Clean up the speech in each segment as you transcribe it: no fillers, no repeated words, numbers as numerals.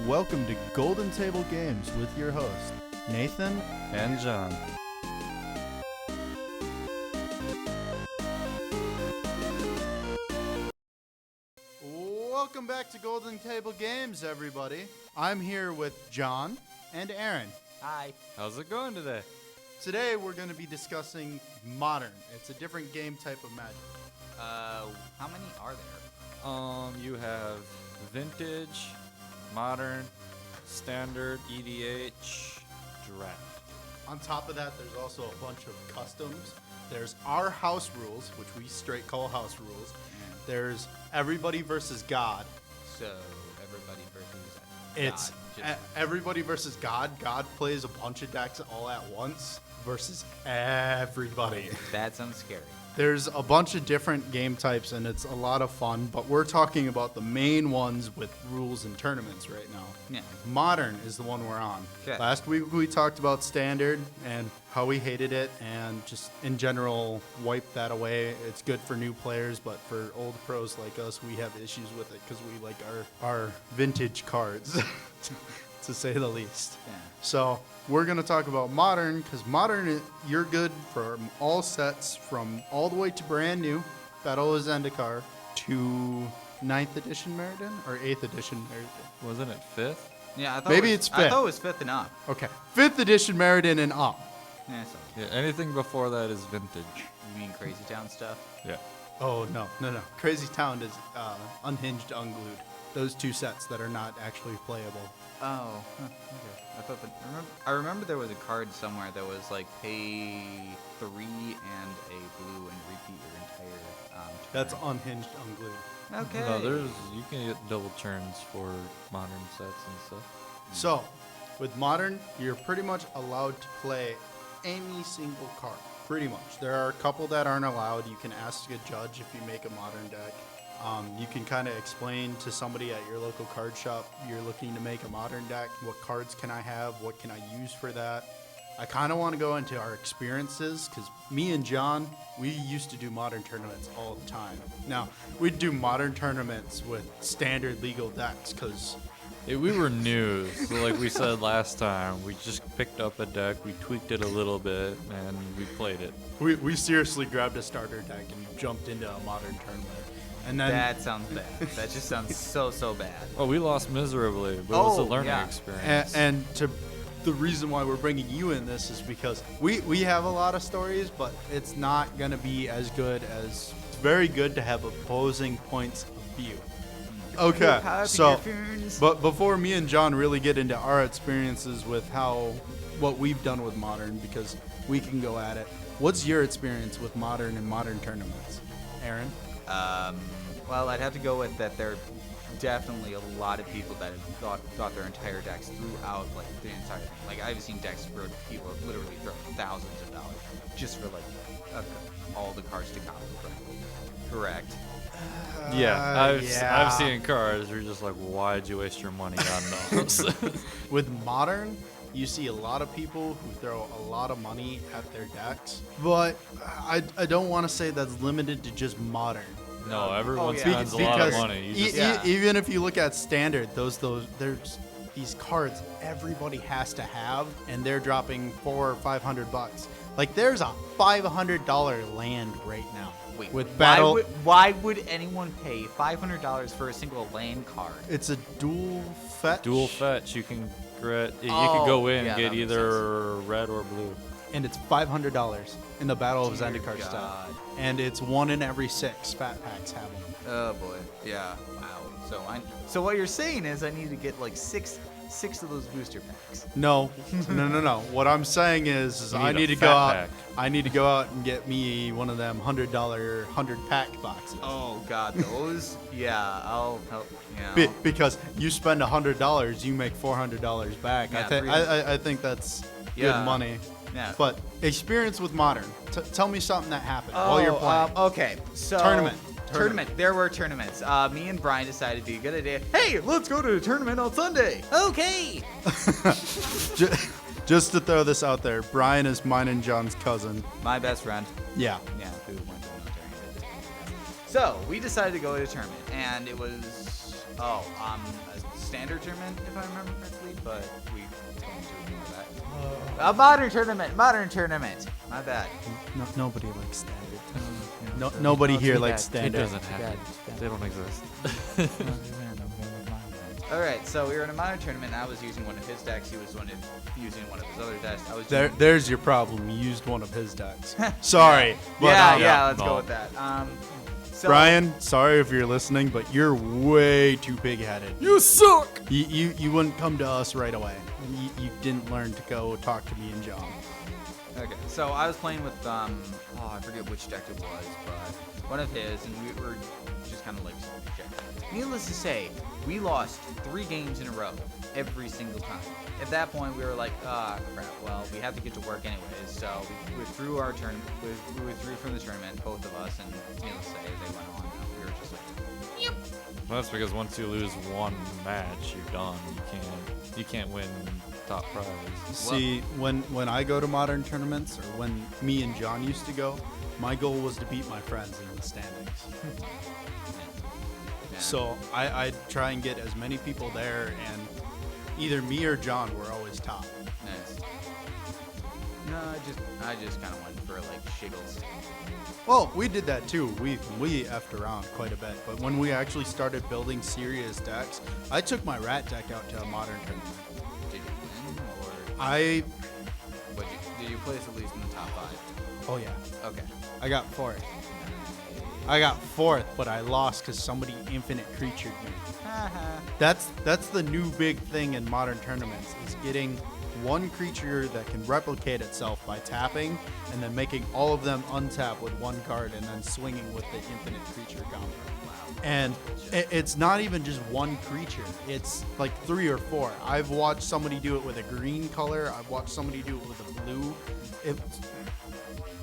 welcome to Golden Table Games with your host, Nathan and John. Welcome back to Golden Table Games, everybody. I'm here with John and Aaron. Hi. How's it going today? Today we're going to be discussing Modern. It's a different game type of Magic. How many are there? You have Vintage, Modern, Standard, EDH, Draft. On top of that, there's also a bunch of customs. There's our house rules, which we straight call house rules. There's Everybody versus God. So, everybody versus It's God. everybody versus God. God plays a bunch of decks all at once versus everybody. That sounds scary. There's a bunch of different game types, and it's a lot of fun, but we're talking about the main ones with rules and tournaments right now. Yeah. Modern is the one we're on. Okay. Last week we talked about Standard and how we hated it, and just in general wiped that away. It's good for new players, but for old pros like us, we have issues with it because we like our vintage cards, to say the least. Yeah. So we're going to talk about Modern, because Modern, you're good for all sets from all the way to brand new Battle of Zendikar to 9th edition Meriden or 8th edition Meriden. Wasn't it 5th? Yeah, I thought Maybe it it's was, fifth. I thought it was 5th and up. Okay, 5th edition Meriden and up. Yeah, so Yeah, anything before that is Vintage. you mean Crazy Town stuff? Yeah. Oh, no. Crazy Town is Unhinged, Unglued. Those two sets that are not actually playable. Oh, okay. I thought that. I remember there was a card somewhere that was like pay 3 and a blue and repeat your entire. That's turn. Unhinged, Unglued. Okay. No, you can get double turns for Modern sets and stuff. So, with Modern, you're pretty much allowed to play any single card. Pretty much. There are a couple that aren't allowed. You can ask a judge if you make a Modern deck. You can kind of explain to somebody at your local card shop, you're looking to make a Modern deck. What cards can I have? What can I use for that? I kind of want to go into our experiences, because me and John, we used to do Modern tournaments all the time. Now, we'd do Modern tournaments with standard legal decks, because We were new, so like we said last time, we just picked up a deck, we tweaked it a little bit, and we played it. we seriously grabbed a starter deck and jumped into a Modern tournament. And then That sounds bad. That just sounds so bad. Oh, we lost miserably, but it was a Oh, learning yeah. experience. the reason why we're bringing you in this is because we have a lot of stories, but it's not going to be as good as. It's very good to have opposing points of view. Okay, so but before me and John really get into our experiences with what we've done with Modern, because we can go at it. What's your experience with Modern and Modern tournaments, Aaron? Well, I'd have to go with that. There are definitely a lot of people that have thought their entire decks throughout, like the entire thing. Like I've seen decks where people have literally thrown thousands of dollars just for like all the cards to copy correctly. Correct. I've seen cards where you're just like, why'd you waste your money on those? With Modern, you see a lot of people who throw a lot of money at their decks, but I don't want to say that's limited to just Modern. No, everyone yeah. spends a lot of money. You just, Even if you look at Standard, there's these cards everybody has to have, and they're dropping $400 or $500. Like there's a $500 land right now. Wait, with Battle. why would anyone pay $500 for a single land card? It's a dual fetch. dual fetch. You can you can Oh, go in yeah, and get that makes either red or blue. And it's $500 in the Battle of Dear Zendikar God. stuff. And it's 1 in every 6 fat packs have them. Oh boy. Yeah. Wow. So what you're saying is I need to get like six of those booster packs. No. What I'm saying is You I need need a to go fat out. pack. I need to go out and get me one of them $100 100 pack boxes. Oh God, those. Yeah, I'll help. Yeah. Because you spend $100, you make $400 back. Yeah, I think that's Yeah. good money. Yeah. But experience with Modern. Tell me something that happened while you're playing. Okay, so Tournament. There were tournaments. Me and Brian decided it'd be a good idea. Hey, let's go to a tournament on Sunday. Okay. Just to throw this out there, Brian is mine and John's cousin. My best friend. Yeah. Yeah, who went to the military. and did this. So we decided to go to a tournament, and it was standard tournament, if I remember correctly, but we don't do that. A modern tournament. My bad. Nobody likes standard. Nobody here likes It standard. doesn't happen. They don't exist. All right, so we were in a modern tournament. I was using one of his decks. He was using one of his other decks. I was There's your problem. You used one of his decks. Sorry. But, let's no. go with that. So, Brian, sorry if you're listening, but you're way too big-headed. You suck. You wouldn't come to us right away. You didn't learn to go talk to me and John. Okay, so I was playing with I forget which deck it was, but one of his, and we were just kind of like needless to say, we lost 3 games in a row every single time. At that point, we were like, crap. Well, we have to get to work anyways, so we withdrew our turn. We withdrew from the tournament, both of us, and needless to say, they went on. We were just like, yep. Well, that's because once you lose one match, you're done. You can't win top prize. See, when I go to modern tournaments, or when me and John used to go, my goal was to beat my friends in the standings. Yeah. So I'd try and get as many people there, and either me or John were always top. Nice. No, I just kind of went for like shiggles. Well, we did that too. We effed around quite a bit, but when we actually started building serious decks, I took my rat deck out to a modern tournament. Did you win, or did you place at least in the top 5? Oh yeah, Okay. I got fourth. I got fourth, but I lost because somebody infinite creatured me. That's the new big thing in modern tournaments, is getting one creature that can replicate itself by tapping and then making all of them untap with one card and then swinging with the infinite creature combo. And it's not even just one creature. It's like 3 or 4. I've watched somebody do it with a green color. I've watched somebody do it with a blue.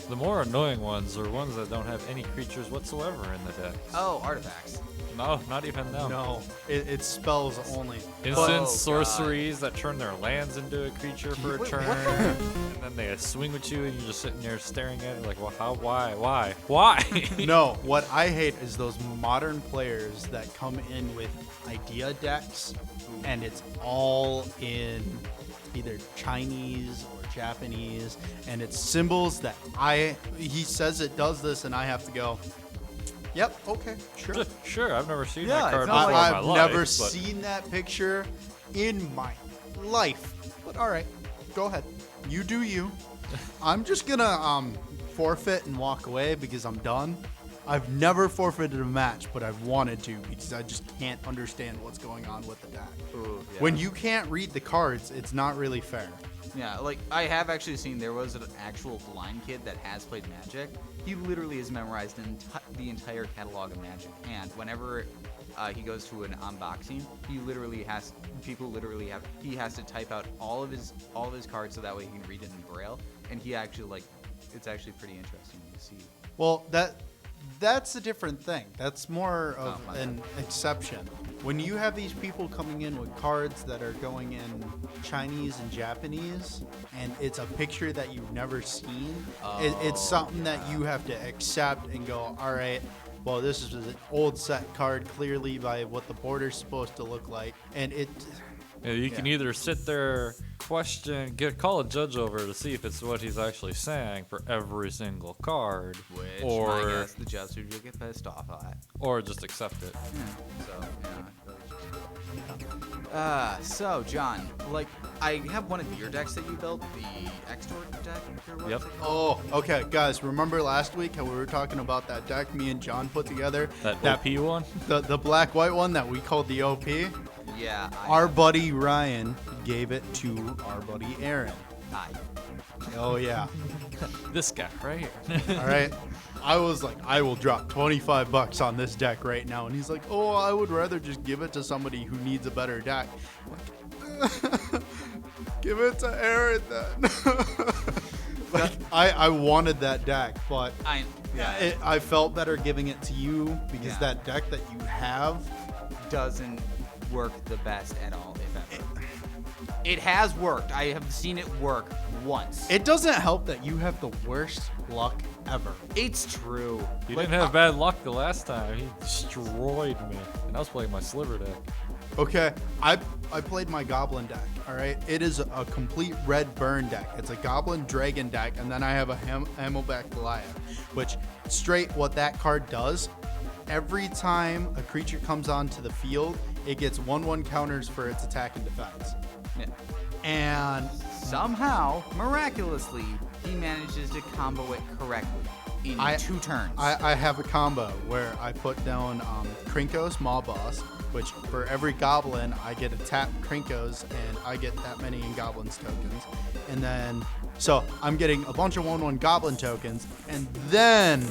The more annoying ones are ones that don't have any creatures whatsoever in the deck. Oh, artifacts. No, not even them. No, it's spells only. Instant Oh, sorceries that turn their lands into a creature for a Wait, turn, what and then they swing with you, and you're just sitting there staring at it like, well, how, why? No, what I hate is those modern players that come in with idea decks, and it's all in either Chinese or Japanese, and it's symbols that he says it does this, and I have to go, yep, okay, sure. Sure, I've never seen Yeah, that card it's before not like- in my I've life. never but seen that picture in my life. But all right, go ahead. You do you. I'm just gonna forfeit and walk away because I'm done. I've never forfeited a match, but I've wanted to because I just can't understand what's going on with the deck. Ooh, yeah. When you can't read the cards, it's not really fair. Yeah, like I have actually seen there was an actual blind kid that has played Magic. He literally has memorized the entire catalog of Magic, and whenever he goes to an unboxing, he has to type out all of his cards so that way he can read it in Braille, and it's actually pretty interesting to see. Well, that's a different thing. That's more of my an exception. When you have these people coming in with cards that are going in Chinese and Japanese, and it's a picture that you've never seen, it's something that you have to accept and go, all right, well, this is an old set card clearly by what the border's supposed to look like. And you can either sit there, call a judge over to see if it's what he's actually saying for every single card, Which or I guess the judge will get pissed off at. or just accept it. So John, like I have one of your decks that you built, the Extort deck. Yep. oh, okay, guys, remember last week how we were talking about that deck me and John put together? That OP one? The black-white one that we called the OP? Yeah. Our buddy Ryan gave it to our buddy Aaron. Oh, yeah. This guy right here. All right. I was like, I will drop $25 on this deck right now. And he's like, oh, I would rather just give it to somebody who needs a better deck. I'm like, give it to Aaron then. Like, I wanted that deck, but I felt better giving it to you because that deck that you have doesn't work the best at all, if ever. It has worked. I have seen it work once. It doesn't help that you have the worst luck ever. It's true. You didn't have bad luck the last time. He destroyed me. And I was playing my sliver deck. Okay, I played my goblin deck. All right, it is a complete red burn deck. It's a goblin dragon deck, and then I have a Hammelback Goliath, which straight what that card does. Every time a creature comes onto the field, it gets 1/1 counters for its attack and defense. Yeah. And Somehow, miraculously, he manages to combo it correctly in 2 turns. I have a combo where I put down Krinkos Maw Boss, which for every goblin I get a tap Krinkos and I get that many in goblins tokens. And then, so I'm getting a bunch of 1/1 goblin tokens, and then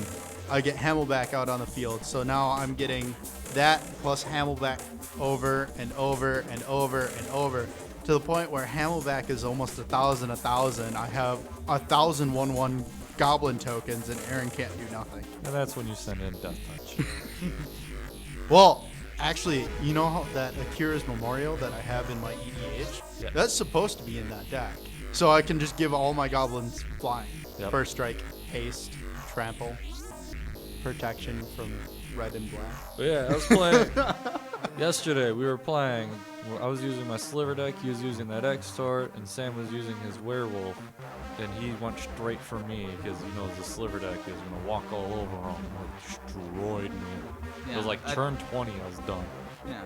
I get Hammelback out on the field. So now I'm getting that plus Hammelback over and over and over and over, to the point where Hammelback is almost 1,000. I have 1,000 1/1 goblin tokens, and Aaron can't do nothing. And that's when you send in Death Touch. Well, actually, you know how that Akira's Memorial that I have in my EDH? Yeah. That's supposed to be in that deck. So I can just give all my goblins flying. Yep. First strike, haste, trample, protection from red and black. But yeah, I was playing yesterday. We were playing. I was using my sliver deck. He was using that Extort, and Sam was using his werewolf. And he went straight for me because he knows the sliver deck is gonna walk all over him. It destroyed me. It was Yeah, like turn 20. I was done. Yeah.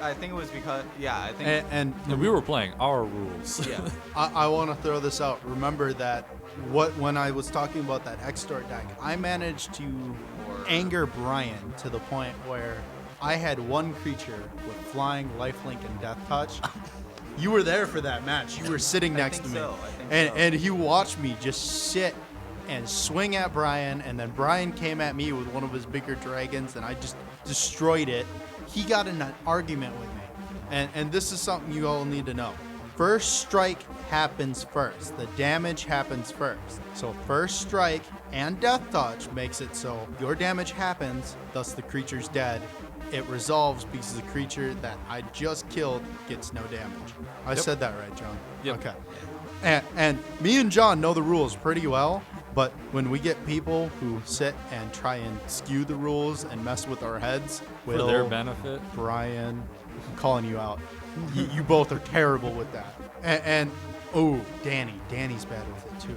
I think it was because, I think. And And we were playing our rules. Yeah. I want to throw this out. Remember that when I was talking about that Extort deck, I managed to anger Brian to the point where I had one creature with flying, lifelink, and death touch. You were there for that match. You were sitting next to think me. so. I think so. And he watched me just sit and swing at Brian, and then Brian came at me with one of his bigger dragons, and I just destroyed it. He got in an argument with me. And this is something you all need to know. First strike happens first. The damage happens first. So first strike and death touch makes it so your damage happens, thus the creature's dead. It resolves because the creature that I just killed gets no damage. I said that right, John? Yep. Okay. And me and John know the rules pretty well, but when we get people who sit and try and skew the rules and mess with our heads, For their Will, benefit. Brian, I'm calling you out. You both are terrible with that. And oh, Danny's bad with it too.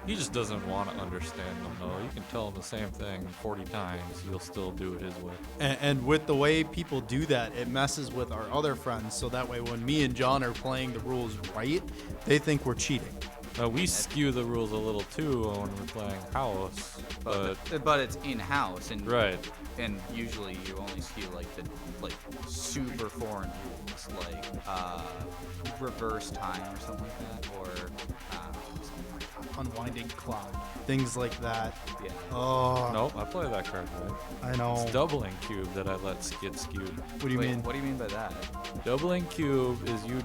He just doesn't want to understand them, though. You can tell him the same thing 40 times. He'll still do it his way. And with the way people do that, it messes with our other friends. So that way, when me and John are playing the rules right, they think we're cheating. We skew the rules a little too when we're playing house, but But it's in house, and right. and usually you only skew like the super foreign rules, like reverse time or something like that, or Unwinding cloud, things like that. yeah. Oh, Nope, I play that card right. I know. It's doubling cube that I let get skewed. What do you Wait, mean? what do you mean by that? Doubling cube is you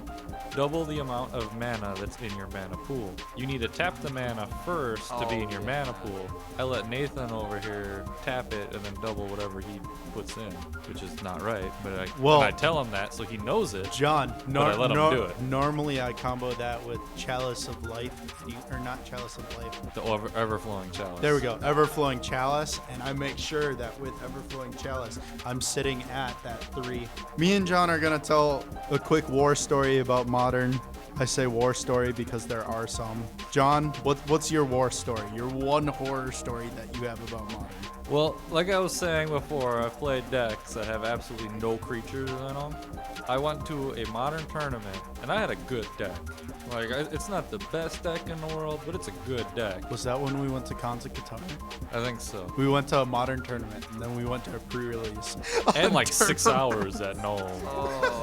double the amount of mana that's in your mana pool. You need to tap the mana first to be in your mana pool. I let Nathan over here tap it and then double whatever he puts in, which is not right. But Well- I tell him that so he knows it. John, I let 'em do it. Normally I combo that with Chalice of Life, or not Chalice of Life. The ever-flowing chalice. There we go, Everflowing Chalice, and I make sure that with Everflowing Chalice, I'm sitting at that 3. Me and John are gonna tell a quick war story about Modern. I say war story because there are some. John, what's your war story? Your one horror story that you have about Modern? Well, like I was saying before, I've played decks that have absolutely no creatures in them. I went to a Modern tournament, and I had a good deck. It's not the best deck in the world, but it's a good deck. Was that when we went to Khans of Qatar? I think so. We went to a Modern tournament, and then we went to a pre-release. And like 6 hours at Nome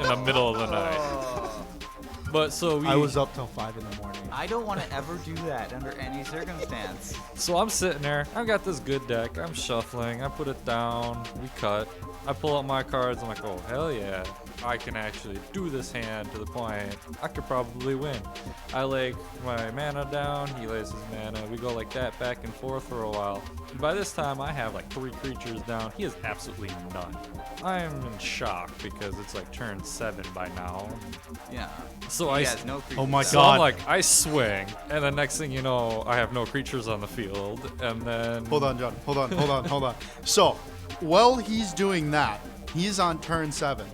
in the middle of the night. But so I was up till 5 in the morning. I don't want to ever do that under any circumstance. So I'm sitting there. I've got this good deck. I'm shuffling. I put it down. We cut. I pull out my cards. I'm like, oh, hell yeah. I can actually do this hand to the point I could probably win. I lay my mana down. He lays his mana. We go like that back and forth for a while. And by this time, I have like 3 creatures down. He has absolutely none. I am in shock because it's like turn 7 by now. Yeah. So he I has no creatures Oh my down. So I'm God. like, I swing, and the next thing you know, I have no creatures on the field, and then Hold on, John. Hold on. So, while he's doing that, he's on turn 7.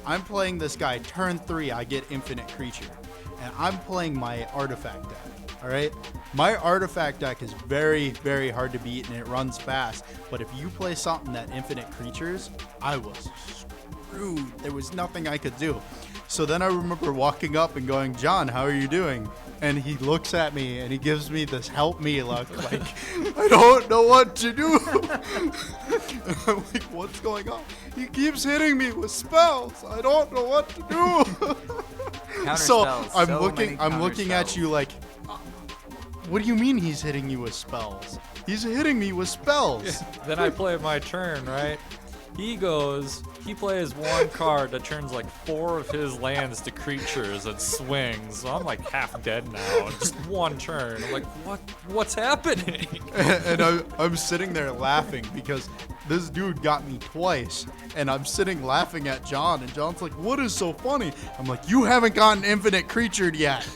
I'm playing this guy. Turn 3, I get Infinite Creature. And I'm playing my Artifact deck. All right? My Artifact deck is very, very hard to beat, and it runs fast. But if you play something that Infinite Creatures, I was screwed. There was nothing I could do. So then I remember walking up and going, John, how are you doing? And he looks at me and he gives me this help me look like, I don't know what to do. And I'm like, what's going on? He keeps hitting me with spells. I don't know what to do. So Counterspells, I'm so looking many at counterspells. you like, what do you mean he's hitting you with spells? He's hitting me with spells. Then I play my turn, right? He plays one card that turns like 4 of his lands to creatures and swings. So I'm like half dead now. Just one turn. I'm like, what's happening? And I'm sitting there laughing because this dude got me twice. And I'm sitting laughing at John. And John's like, what is so funny? I'm like, you haven't gotten Infinite Creatured yet.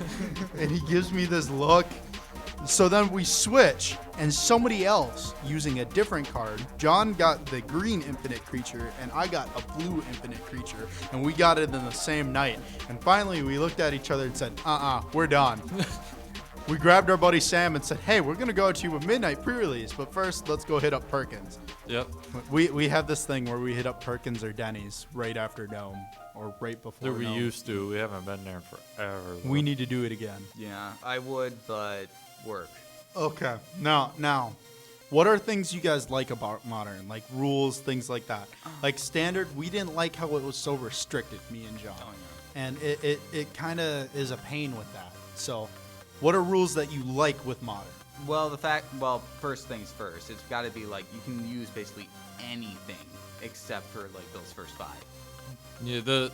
And he gives me this look. So then we switch, and somebody else using a different card. John got the green Infinite Creature, and I got a blue Infinite Creature, and we got it in the same night. And finally, we looked at each other and said, we're done. We grabbed our buddy Sam and said, hey, we're going to go to a midnight pre-release, but first, let's go hit up Perkins. Yep. We have this thing where we hit up Perkins or Denny's right after Dome, or right before There we Dome. used to. We haven't been there in forever. though. We need to do it again. Yeah, I would, but work. Okay. Now, what are things you guys like about Modern? Like rules, things like that. Like Standard, we didn't like how it was so restricted, me and John. Oh, yeah. And it kind of is a pain with that. So, what are rules that you like with Modern? Well, first things first. It's got to be like you can use basically anything except for like those first 5. Yeah, the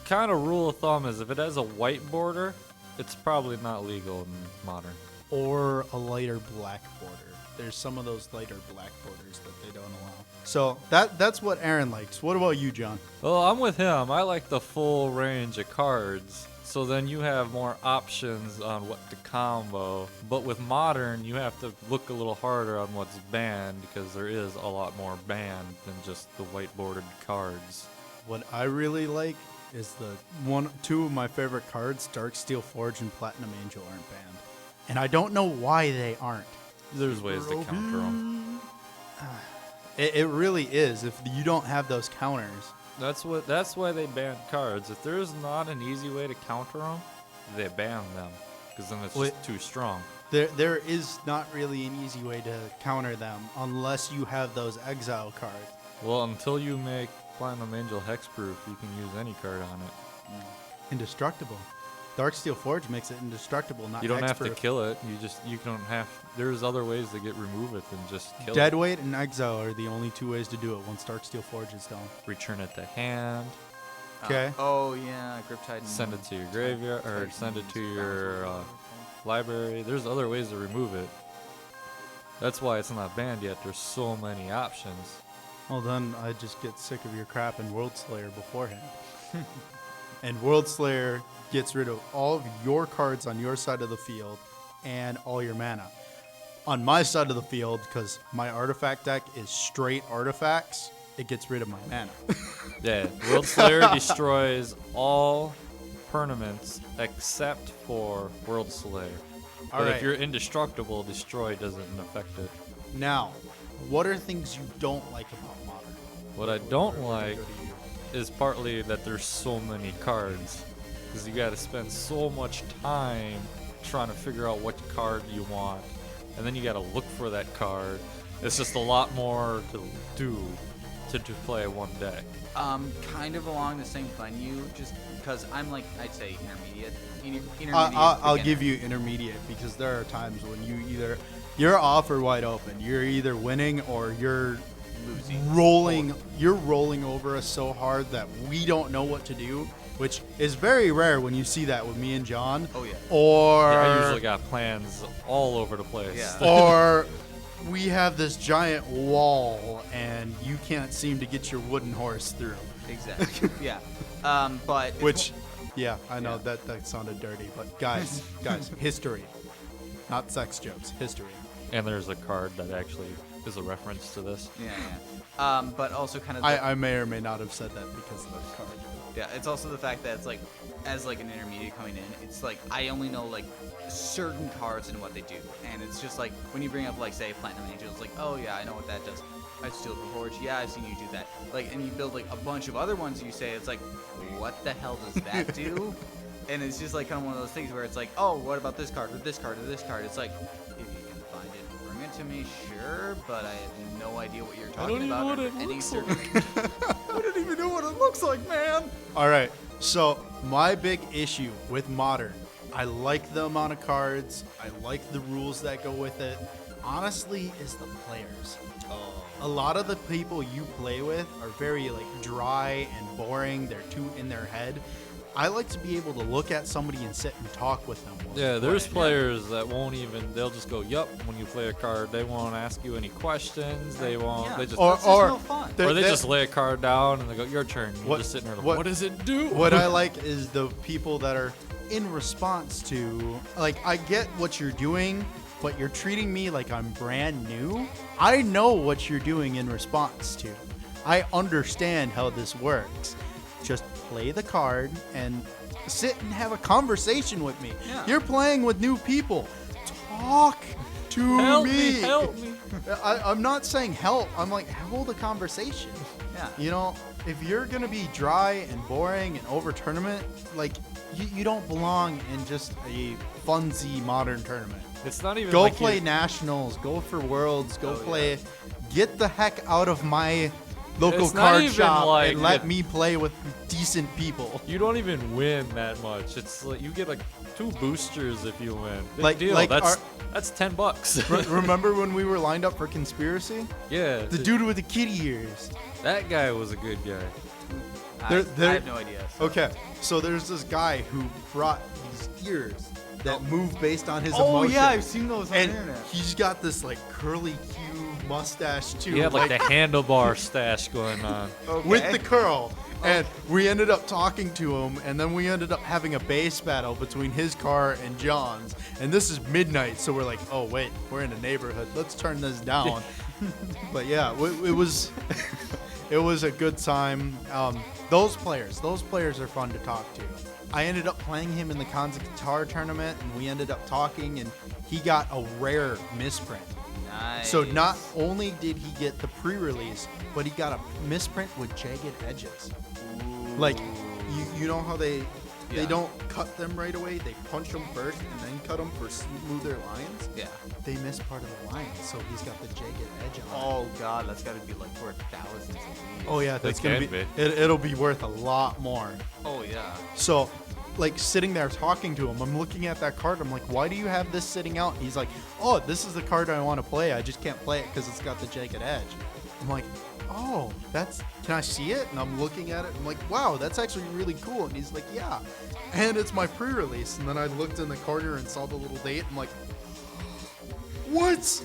kind of rule of thumb is if it has a white border, it's probably not legal in Modern. Or a lighter black border. There's some of those lighter black borders that they don't allow. So that's what Aaron likes. What about you, John? Well, I'm with him. I like the full range of cards. So then you have more options on what to combo. But with Modern, you have to look a little harder on what's banned because there is a lot more banned than just the white bordered cards. What I really like is two of my favorite cards, Darksteel Forge and Platinum Angel, aren't banned. And I don't know why they aren't. There's ways to counter them. It really is. If you don't have those counters, That's why they ban cards. If there's not an easy way to counter them, they ban them because then it's just too strong. there is not really an easy way to counter them unless you have those exile cards. Well, until you make Platinum Angel hexproof, you can use any card on it. Indestructible. Darksteel Forge makes it indestructible, not You don't have to hexproof. kill it. You don't have. There's other ways to remove it than just kill it. Deadweight and exile are the only two ways to do it once Darksteel Forge is done. Return it to hand. Okay. Oh yeah, Grip Titan. Send it to your graveyard or send it to your library. There's other ways to remove it. That's why it's not banned yet. There's so many options. Well, then I just get sick of your crap in World Slayer beforehand. And World Slayer gets rid of all of your cards on your side of the field and all your mana. On my side of the field, because my artifact deck is straight artifacts, it gets rid of my mana. Yeah, World Slayer destroys all permanents except for World Slayer. But All right. if you're indestructible, destroy doesn't affect it. Now, what are things you don't like about Modern? What I don't like Go to you. is partly that there's so many cards. Because you gotta spend so much time trying to figure out what card you want. And then you gotta look for that card. It's just a lot more to do to play one deck. Kind of along the same line. You just because I'm like I'd say intermediate. I'll beginner. give you intermediate because there are times when you're off or wide open. You're either winning or you're Losing. rolling. You're rolling over us so hard that we don't know what to do, which is very rare when you see that with me and John. Oh yeah. Or Yeah, I usually got plans all over the place. Yeah. or we have this giant wall and you can't seem to get your wooden horse through. Exactly. Yeah. But it's Which, yeah, I know Yeah. that sounded dirty, but guys, history, not sex jokes, history. And there's a card that actually is a reference to this. Yeah. But also kind of. I may or may not have said that because of the card. Yeah, it's also the fact that it's like, as like an intermediate coming in, it's like I only know like certain cards and what they do, and it's just like when you bring up like say Platinum Angel, it's like, oh yeah, I know what that does. I steal from Forge, yeah, I've seen you do that. Like, and you build like a bunch of other ones, you say it's like, what the hell does that do? And it's just like kind of one of those things where it's like, oh, what about this card or this card or this card? It's like, if you can find it and bring it to me, sure, but I have no idea what you're talking about. Or any certain. I don't even know what it looks like, man. All right. So my big issue with Modern, I like the amount of cards. I like the rules that go with it. Honestly, is the players. A lot of the people you play with are very like dry and boring. They're too in their head. I like to be able to look at somebody and sit and talk with them. while Yeah, they there's play. players that won't even. They'll just go, "Yup." When you play a card, they won't ask you any questions. They won't. Yeah. They just. Or- It's just no fun. they're- Or they they're- just lay a card down and they go, "Your turn." You're What- just sitting there like, what- what does it do? What I like is the people that are in response to, like, I get what you're doing, but you're treating me like I'm brand new. I know what you're doing in response to. I understand how this works. Just play the card and sit and have a conversation with me. Yeah. You're playing with new people. Talk to Help me. me! Help me! I'm not saying help. I'm like, hold a conversation. Yeah. You know, if you're gonna be dry and boring and over tournament, like you don't belong in just a funsy Modern tournament. It's not even Go like play you- nationals. Go for worlds. Go Oh, play. Get the heck out of my local It's not card even shop like and let it- me play with decent people. You don't even win that much. It's like you get like 2 boosters if you win. Big Like- deal. like That's $10. Remember when we were lined up for conspiracy? Yeah. The dude with the kitty ears. That guy was a good guy. There- I there- have no idea. So. Okay, so there's this guy who brought these ears that move based on his Oh emotion. yeah, I've seen those on And the internet. he's got this like curly Q mustache too. He had like the handlebar stash going on. with Okay. the curl. And we ended up talking to him, and then we ended up having a base battle between his car and John's. And this is midnight, so we're like, oh wait, we're in a neighborhood. Let's turn this down. But yeah, it was it was a good time. Those players are fun to talk to. I ended up playing him in the Kanza Guitar tournament, and we ended up talking, and he got a rare misprint. Nice. So not only did he get the pre-release, but he got a misprint with jagged edges. Like, you know how they Yeah. don't cut them right away. They punch them first and then cut them for smoother lines. Yeah. They missed part of the line, so he's got the jagged edge on. Oh god, that's got to be like worth thousands of these. Oh yeah, that's They gonna can be. It'll be worth a lot more. Oh yeah. So, like sitting there talking to him, I'm looking at that card. I'm like, why do you have this sitting out? He's like, oh, this is the card I want to play. I just can't play it because it's got the jagged edge. I'm like, oh, can I see it? And I'm looking at it. I'm like, wow, that's actually really cool. And he's like, yeah. And it's my pre-release. And then I looked in the corner and saw the little date. I'm like, what?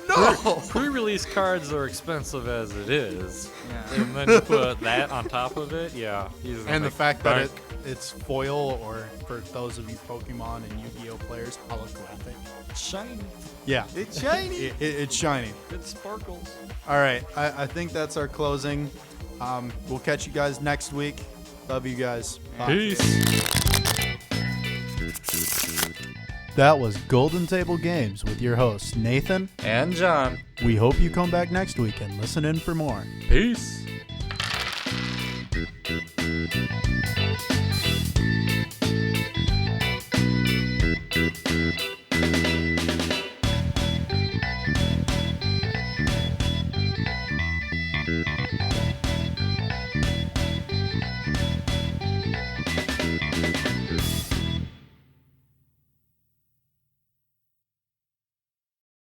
No. Pre-release cards are expensive as it is. Yeah. And then you put that on top of it, yeah. he's gonna And the make fact that bank. it's foil, or for those of you Pokemon and Yu-Gi-Oh players, holographic. shiny. Yeah. It's shiny. It's shiny. It sparkles. All right. I think that's our closing. We'll catch you guys next week. Love you guys. Bye. Peace. That was Golden Table Games with your hosts, Nathan. And John. We hope you come back next week and listen in for more. Peace.